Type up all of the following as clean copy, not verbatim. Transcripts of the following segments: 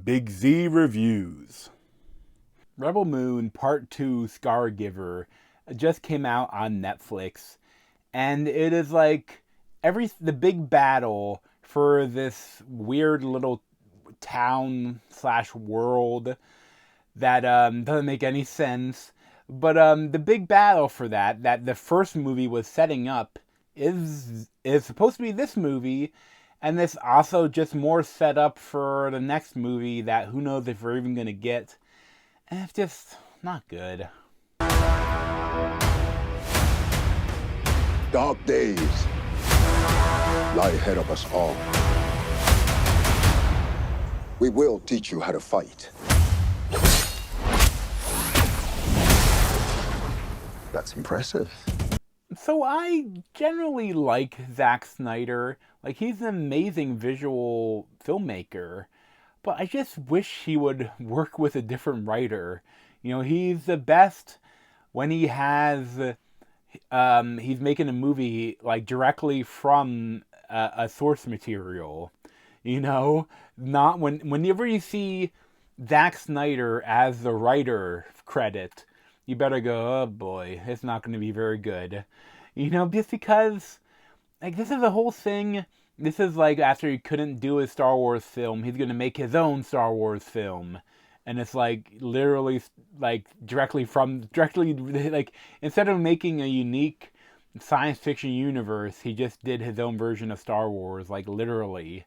Big Z Reviews. Rebel Moon Part 2 Scargiver just came out on Netflix, and it is like the big battle for this weird little town slash world that doesn't make any sense. But the big battle for that the first movie was setting up is supposed to be this movie, and this also just more set up for the next movie that who knows if we're even gonna get. And it's just not good. Dark days lie ahead of us all. We will teach you how to fight. That's impressive. So I generally like Zach Snyder. Like, he's an amazing visual filmmaker. But I just wish he would work with a different writer. You know, he's the best when he has... he's making a movie, like, directly from a source material. You know? Not whenever you see Zack Snyder as the writer credit, you better go, oh boy, it's not going to be very good. You know, just because, like, this is a whole thing. This is like after he couldn't do his Star Wars film, he's going to make his own Star Wars film. And it's like literally like directly like instead of making a unique science fiction universe, he just did his own version of Star Wars, like literally.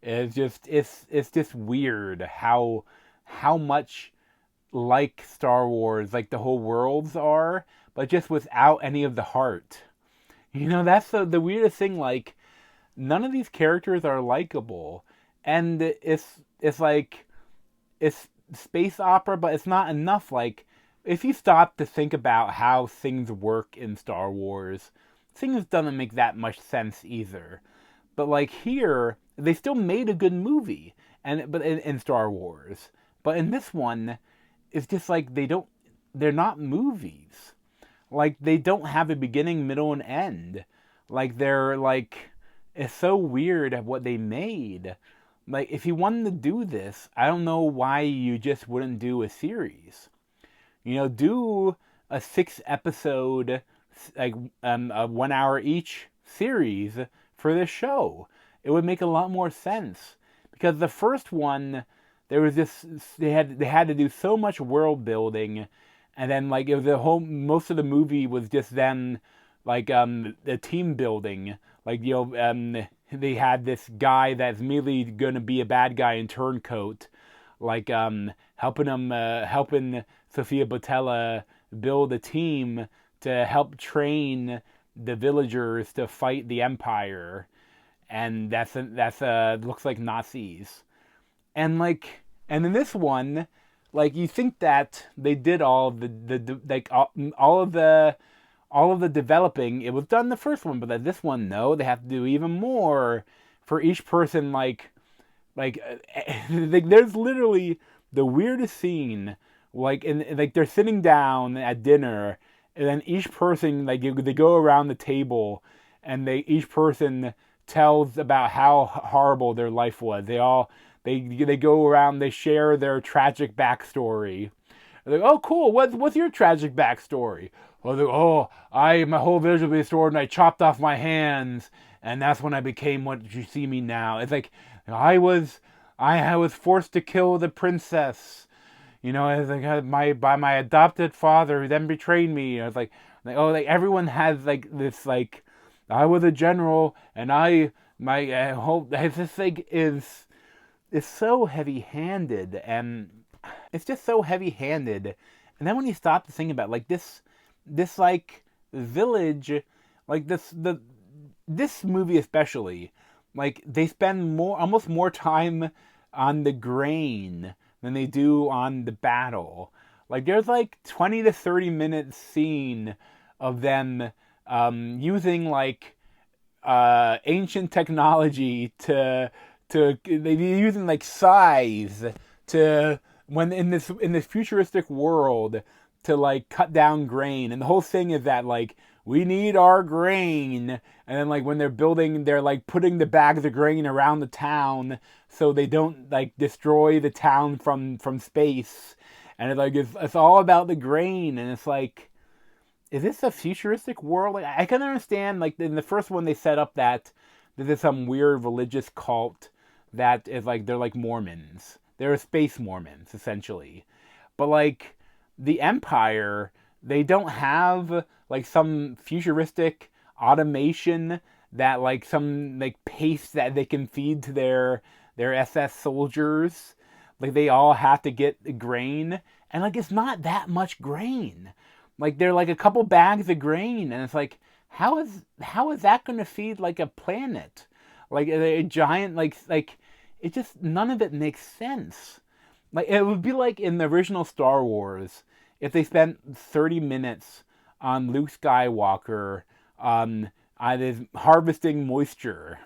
It's just weird how much like Star Wars, like the whole worlds are, but just without any of the heart. You know, that's the weirdest thing, like none of these characters are likable, and it's like it's space opera, but it's not enough. Like, if you stop to think about how things work in Star Wars, things doesn't make that much sense either. But like here, they still made a good movie, but in Star Wars, but in this one, it's just like they're not movies. Like, they don't have a beginning, middle, and end. Like, they're like, it's so weird at what they made. Like, if you wanted to do this, I don't know why you just wouldn't do a series. You know, do a 6-episode, like, a 1 hour each series for this show. It would make a lot more sense. Because the first one, there was this, they had to do so much world building, and then like it was most of the movie was just them like the team building. Like, you know, they had this guy that's immediately gonna be a bad guy in Turncoat, like helping Sofia Boutella build a team to help train the villagers to fight the Empire, and that's looks like Nazis. And in this one, like, you think that they did all of the developing. It was done in the first one, but this one, no, they have to do even more for each person. Like there's literally the weirdest scene. Like they're sitting down at dinner, and then each person, like, they go around the table, and each person tells about how horrible their life was. They go around, they share their tragic backstory. They're like, oh, cool, what's your tragic backstory? My whole village was restored, and I chopped off my hands, and that's when I became what you see me now. It's like, I was forced to kill the princess. You know, it's like by my adopted father, who then betrayed me. It's like everyone has like this, like, I was a general, and my whole this thing is so heavy-handed, and it's just so heavy-handed. And then when you stop to think about it, like this like village, like this movie especially, like, they spend almost more time on the grain than they do on the battle. Like, there's like 20 to 30 minute scene of them using like ancient technology they're using like scythes to, when in this futuristic world, to like cut down grain. And the whole thing is that, like, we need our grain. And then like when they're building, they're like putting the bags of grain around the town so they don't like destroy the town from space. And it's all about the grain, and it's like, is this a futuristic world? Like, I can understand, like, in the first one, they set up that there's some weird religious cult that is like, they're like Mormons. They're space Mormons, essentially. But, like, the Empire, they don't have, like, some futuristic automation that, like, some, like, paste that they can feed to their SS soldiers. Like, they all have to get grain. And, like, it's not that much grain. Like they're like a couple bags of grain, and it's like, how is that going to feed like a planet, like a giant like it just none of it makes sense. Like it would be like in the original Star Wars if they spent 30 minutes on Luke Skywalker harvesting moisture,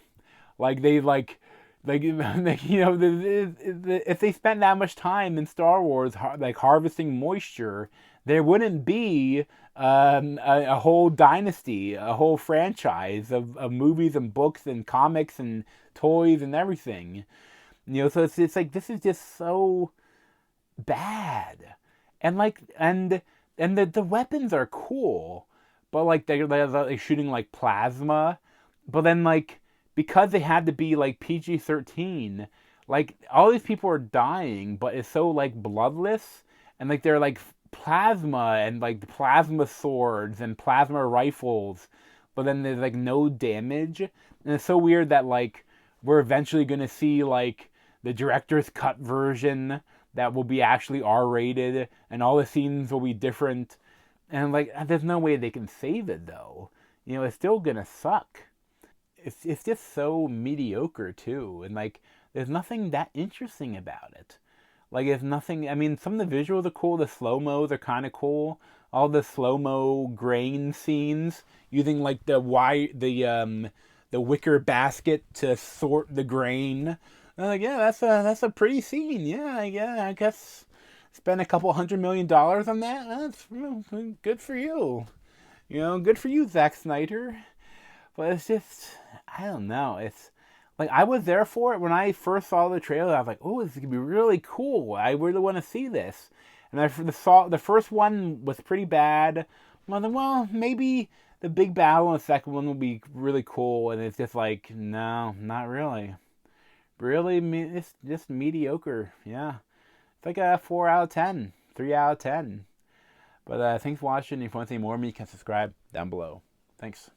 like they like if they spent that much time in Star Wars like harvesting moisture, there wouldn't be a whole dynasty, a whole franchise of movies and books and comics and toys and everything. So it's like this is just so bad, and the weapons are cool, but like they're like shooting like plasma, but then like because they had to be like PG-13, like all these people are dying, but it's so like bloodless, and like they're like plasma and like plasma swords and plasma rifles, but then there's like no damage, and it's so weird that like we're eventually gonna see like the director's cut version that will be actually R-rated, and all the scenes will be different, and like there's no way they can save it though. It's still gonna suck. It's just so mediocre too, and like there's nothing that interesting about it. Like it's nothing. I mean, some of the visuals are cool. The slow mos are kind of cool. All the slow mo grain scenes using like the wicker basket to sort the grain. Like yeah, that's a pretty scene. Yeah, I guess spend a couple $100 million on that. That's good for you. Good for you, Zack Snyder. But it's just, I don't know. It's like I was there for it when I first saw the trailer. I was like, "Oh, this is gonna be really cool. I really want to see this." And I saw the first one was pretty bad. I was like, "Well, maybe the big battle in the second one will be really cool." And it's just like, no, not really. Really, it's just mediocre. Yeah, it's like a 4 out of 10, 3 out of 10. But thanks for watching. If you want to see more of me, you can subscribe down below. Thanks.